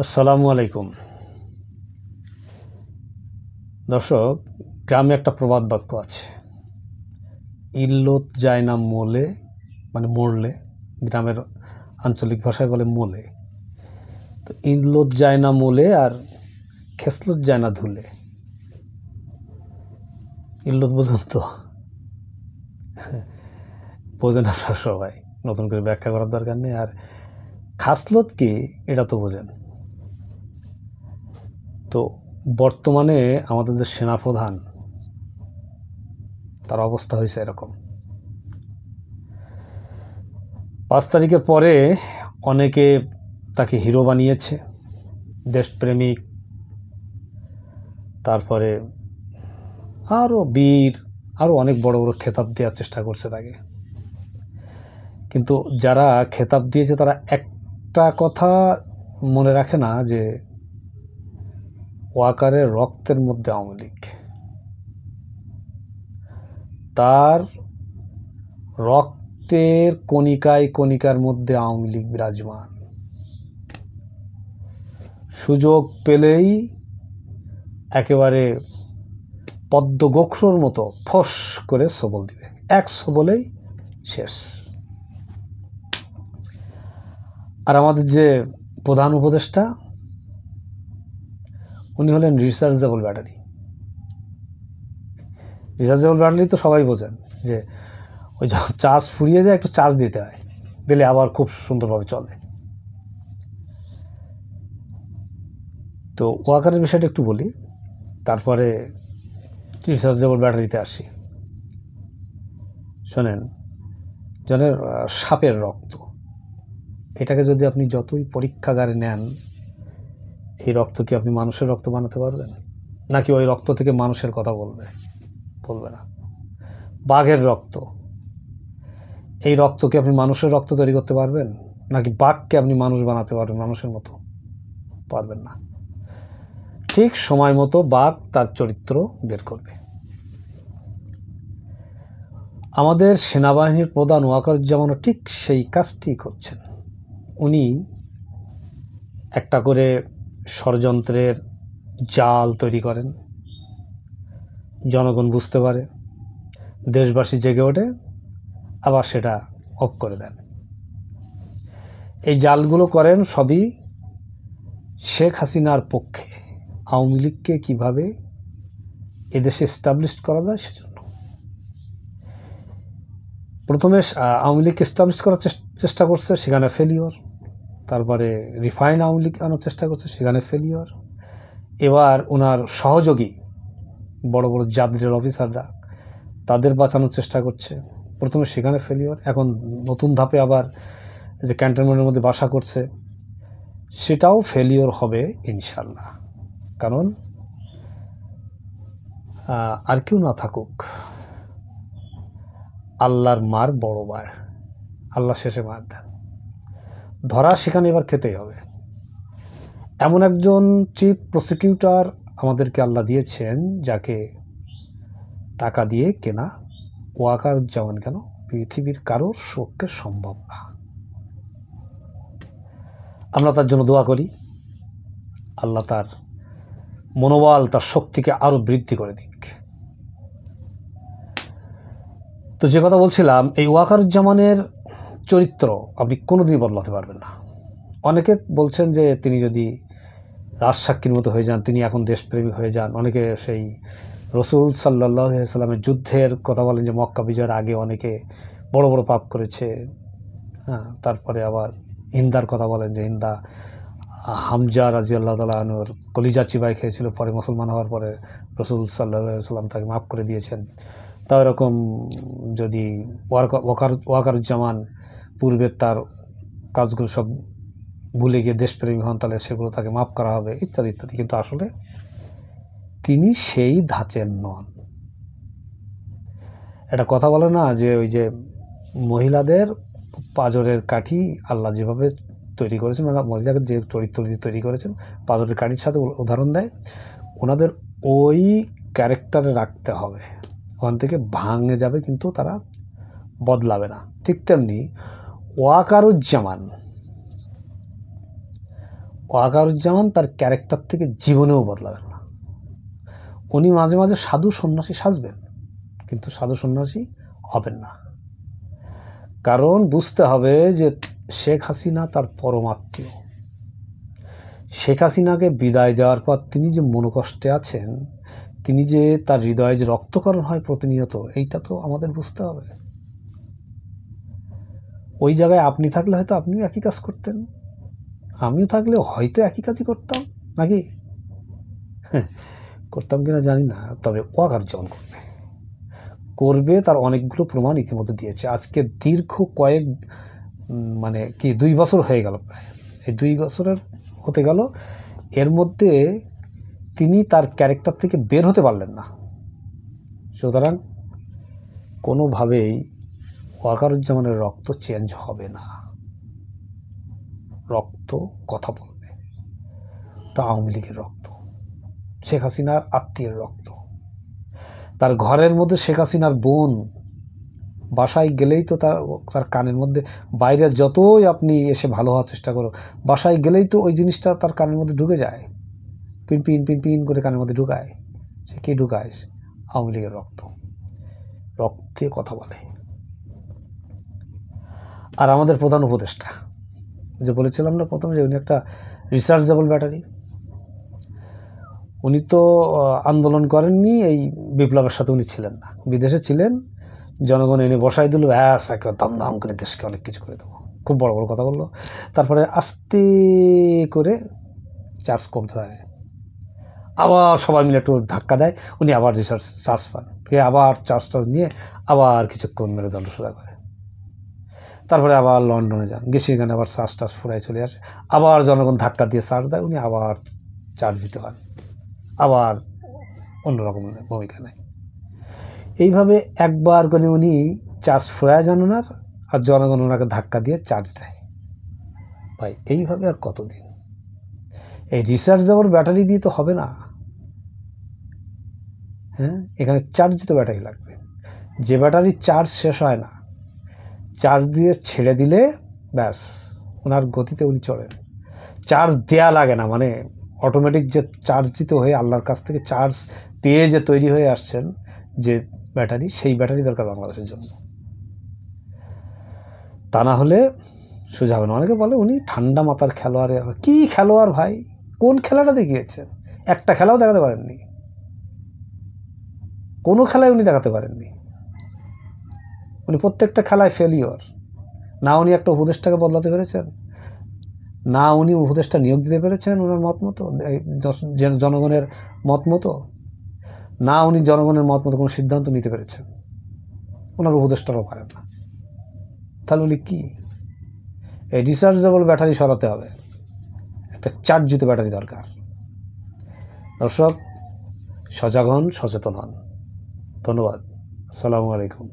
আসসালামু আলাইকুম দর্শক, গ্রামে একটা প্রবাদ বাক্য আছে, ইল্লত যায় না মোলে, মানে মরলে। গ্রামের আঞ্চলিক ভাষায় বলে মোলে। তো ইল্লত যায় না মোলে আর খেসলত যায় না ধুলে। ইল্লত বোঝেন তো? বোঝেন আপনারা সবাই, নতুন করে ব্যাখ্যা করার দরকার নেই। আর খাসলত কি, এটা তো বোঝেন। তো বর্তমানে আমাদের যে সেনাপ্রধান, তার অবস্থা হয়েছে এরকম। 5 তারিখের পরে অনেকে তাকে হিরো বানিয়েছে, দেশপ্রেমিক, তারপরে আরও বীর, আরও অনেক বড় বড় খেতাব দেওয়ার চেষ্টা করছে তাকে। কিন্তু যারা খেতাব দিয়েছে তারা একটা কথা মনে রাখে না, যে ওয়াকারের রক্তের মধ্যে আওয়ামী লীগ। তার রক্তের কণিকায় কণিকার মধ্যে আওয়ামী লীগ বিরাজমান। সুযোগ পেলেই একেবারে পদ্মগোখরোর মতো ফস করে সবল দিবে, এক সবলেই শেষ। আর আমাদের যে প্রধান উপদেষ্টা, উনি হলেন রিচার্জেবল ব্যাটারি। রিচার্জেবল ব্যাটারি তো সবাই বোঝেন, যে ওই যখন চার্জ ফুরিয়ে যায় একটু চার্জ দিতে হয়, দিলে আবার খুব সুন্দরভাবে চলে। তো ওয়াকারের বিষয়টা একটু বলি, তারপরে রিচার্জেবল ব্যাটারিতে আসি। শোনেন, জনের সাপের রক্ত, এটাকে যদি আপনি যতই পরীক্ষাগারে নেন, এই রক্ত কি আপনি মানুষের রক্ত বানাতে পারবেন? নাকি ওই রক্ত থেকে মানুষের কথা বলবে না। বাঘের রক্ত, এই রক্ত কি আপনি মানুষের রক্ত তৈরি করতে পারবেন? নাকি বাঘকে আপনি মানুষ বানাতে পারবেন মানুষের মতো? পারবেন না। ঠিক সময় মতো বাঘ তার চরিত্র বের করবে। আমাদের সেনাবাহিনীর প্রধান ওয়াকারুজ্জামানও ঠিক সেই কাজটি করছেন। উনি একটা করে ষড়যন্ত্রের জাল তৈরি করেন, জনগণ বুঝতে পারে, দেশবাসী জেগে ওঠে, আবার সেটা অফ করে দেন। এই জালগুলো করেন সবই শেখ হাসিনার পক্ষে, আওয়ামী লীগকে কীভাবে এদেশে এস্টাবলিশ করা যায় সেজন্য। প্রথমে আওয়ামী লীগকে এস্টাবলিশ করার চেষ্টা করছে, সেখানে ফেলিওর। তারপরে রিফাইন আওয়ামী লীগ আনার চেষ্টা করছে, সেখানে ফেলিওর। এবার ওনার সহযোগী বড় বড় জাদরের অফিসাররা, তাদের বাঁচানোর চেষ্টা করছে, প্রথমে সেখানে ফেলিওর। এখন নতুন ধাপে আবার যে ক্যান্টনমেন্টের মধ্যে বাসা করছে, সেটাও ফেলিওর হবে ইনশাল্লাহ। কারণ আর কেউ না থাকুক, আল্লাহর মার বড় মার, আল্লাহ শেষে মার দেন, ধরা সেখানে এবার খেতেই হবে। এমন একজন চিফ প্রসিকিউটর আমাদেরকে আল্লাহ দিয়েছেন, যাকে টাকা দিয়ে কেনা ওয়াকারুজ্জামান কেন পৃথিবীর কারোর পক্ষে সম্ভব না। আমরা তার জন্য দোয়া করি, আল্লাহ তার মনোবল, তার শক্তিকে আরও বৃদ্ধি করে দিক। তো যে কথা বলছিলাম, এই ওয়াকারুজ্জামানের চরিত্র আপনি কোনোদিনই বদলাতে পারবেন না। অনেকে বলছেন যে তিনি যদি রাজসাক্ষীর মতো হয়ে যান, তিনি এখন দেশপ্রেমিক হয়ে যান। অনেকে সেই রসুল সাল্লাল্লাহু আলাইহি সাল্লামের যুদ্ধের কথা বলেন, যে মক্কা বিজয়ের আগে অনেকে বড় বড় পাপ করেছে। হ্যাঁ, তারপরে আবার হিন্দার কথা বলেন, যে হিন্দা হামজা রাদিয়াল্লাহু তাআলা আনহুর কলিজা চিবাই খেয়েছিল, পরে মুসলমান হওয়ার পরে রসুল সাল্লাল্লাহু আলাইহি সাল্লাম তাকে মাফ করে দিয়েছেন। তাও এরকম যদি ওয়াকারুজ্জামান পূর্বের তার কাজগুলো সব ভুলে গিয়ে দেশপ্রেমী হন, তাহলে সেগুলো তাকে মাফ করা হবে, ইত্যাদি ইত্যাদি। কিন্তু আসলে তিনি সেই ধাঁচের নন। এটা কথা বলে না, যে ওই যে মহিলাদের পাঁজরের কাঠি আল্লাহ যেভাবে তৈরি করেছেন, মানে মহিলাকে যে চরিত্র দিয়ে তৈরি করেছেন, পাঁজরের কাঠির সাথে উদাহরণ দেয়, ওনাদের ওই ক্যারেক্টারে রাখতে হবে, ওখান থেকে ভাঙে যাবে কিন্তু তারা বদলাবে না। ঠিক তেমনি ওয়াকারুজ্জামান তার ক্যারেক্টার থেকে জীবনেও বদলাবেন না। উনি মাঝে মাঝে সাধু সন্ন্যাসী সাজবেন, কিন্তু সাধু সন্ন্যাসী হবেন না। কারণ বুঝতে হবে যে শেখ হাসিনা তার পরমাত্মীয়। শেখ হাসিনাকে বিদায় দেওয়ার পর তিনি যে মনোকষ্টে আছেন, তিনি যে তার হৃদয়ে যে রক্তকরণ হয় প্রতিনিয়ত, এইটা তো আমাদের বুঝতে হবে। ওই জায়গায় আপনি থাকলে হয়তো আপনিও একই কাজ করতেন, আমিও থাকলে হয়তো একই কাজই করতাম, নাকি? করতাম কিনা জানি না, তবে ওয়াকারুজ্জামান করবে, তার অনেকগুলো প্রমাণ ইতিমধ্যে দিয়েছে। আজকে দীর্ঘ কয়েক 2 বছর হয়ে গেল, প্রায় এই 2 বছরের হতে গেল, এর মধ্যে তিনি তার ক্যারেক্টার থেকে বের হতে পারলেন না। সুতরাং কোনোভাবেই ওয়াকারুজ্জামানের রক্ত চেঞ্জ হবে না। রক্ত কথা বলবে। এটা আওয়ামী লীগের রক্ত, শেখ হাসিনার আত্মীয়ের রক্ত। তার ঘরের মধ্যে শেখ হাসিনার বোন, বাসায় গেলেই তো তার কানের মধ্যে, বাইরে যতই আপনি এসে ভালো হওয়ার চেষ্টা করো, বাসায় গেলেই তো ওই জিনিসটা তার কানের মধ্যে ঢুকে যায়, পিন পিন পিন পিন করে কানের মধ্যে ঢুকায়। সে কে ঢুকায়? আওয়ামী লীগের রক্ত। রক্তে কথা বলে। আর আমাদের প্রধান উপদেষ্টা, যে বলেছিলাম না প্রথমে, যে উনি একটা রিচার্জেবল ব্যাটারি। উনি তো আন্দোলন করেননি, এই বিপ্লবের সাথে উনি ছিলেন না, বিদেশে ছিলেন। জনগণ এনে বসাই দিল, একেবারে দাম দাম করে দেশকে অনেক কিছু করে দেবো, খুব বড় বড় কথা বললো। তারপরে আস্তে করে চার্জ কমতে থাকে, আবার সবাই মিলে একটু ধাক্কা দেয়, উনি আবার চার্জ পান, আবার চার্জ নিয়ে আবার কিছুক্ষণ মেরে দণ্ড সোজা করে। তারপরে আবার লন্ডনে যান, গেছির গানে আবার চার্জ ফুরাই চলে আসে, আবার জনগণ ধাক্কা দিয়ে চার্জ দেয়, উনি আবার চার্জ দিতে পারেন, আবার অন্যরকম ভূমিকা নেয়। এইভাবে একবার করে উনি চার্জ ফুরায় যান ওনার, আর জনগণ ওনাকে ধাক্কা দিয়ে চার্জ দেয়। ভাই এইভাবে আর কতদিন? এই রিচার্জেবল ব্যাটারি দিয়ে তো হবে না। হ্যাঁ, এখানে চার্জিত ব্যাটারি লাগবে, যে ব্যাটারি চার্জ শেষ হয় না, চার্জ দিয়ে ছেড়ে দিলে ব্যাস ওনার গতিতে উনি চলেন। চার্জ দেয়া লাগে না, অটোমেটিক যে চার্জিত হয়ে আল্লাহর কাছ থেকে চার্জ পেয়ে যে তৈরি হয়ে আসছেন যে ব্যাটারি, সেই ব্যাটারি দরকার বাংলাদেশের জন্য। তা না হলে সোজা হবে না। অনেকে বলে উনি ঠান্ডা মাথার খেলোয়াড়। কি খেলোয়াড় ভাই? কোন খেলাটা দেখিয়েছেন? একটা খেলাও দেখাতে পারেননি, কোনো খেলায় উনি দেখাতে পারেননি। উনি প্রত্যেকটা খেলায় ফেলিওর। না উনি একটা উপদেষ্টাকে বদলাতে পেরেছেন, না উনি উপদেষ্টা নিয়োগ দিতে পেরেছেন ওনার মত মতো, জনগণের মত মতো, না উনি জনগণের মত মতো কোনো সিদ্ধান্ত নিতে পেরেছেন। ওনার উপদেষ্টারও পারেন না। তাহলে উনি কি? এই রিচার্জেবল ব্যাটারি সরাতে হবে, একটা চার্জিত ব্যাটারি দরকার। দর্শক, সজাগ হন, সচেতন হন। ধন্যবাদ। আসসালামু আলাইকুম।